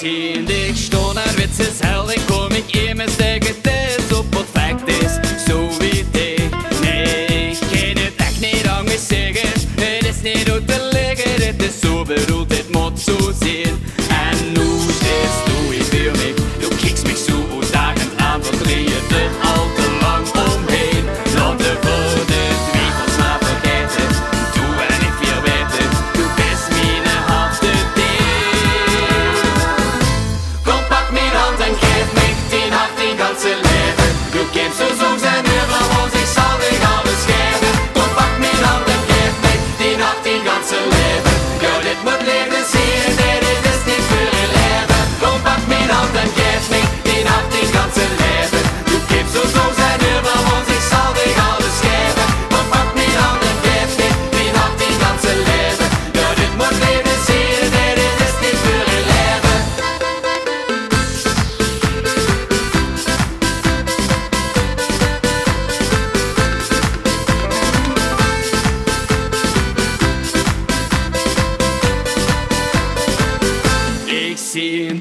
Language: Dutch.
zie in de staan en wit ze zelf en kom ik immer zeggen dat zo perfect is, zo wie ik. Nee, ik kan het echt niet anders zeggen, het is niet uit te leggen, het is zo bedoeld, het moet zo zijn. En nu stehst du hier für mich, du kiekst mich so udagend aan, wat dreh je er al te lang omheen. Laat de woorden twijfels maar vergeten, du en ik veel weten, du bist mijn hartstier. Kom pak mijn hand en geef mich die Nacht, die ganze Leben. Du gibst uns unseren über uns, ich soll dich alles geben. Kom pak mijn hand en geef mich die Nacht, die ganze Leben. Ja, dit moet leven zien, nee, dit is niet voor je leven. Kom pak mijn hand en geef mich die Nacht, die ganze Leben. Du gibst uns unseren über uns, ich soll dich alles geben. Kom pak mijn hand en geef mich die Nacht, die ganze Leben. Ja, dit moet leven zien, nee, dit is niet voor je leven. Ik zie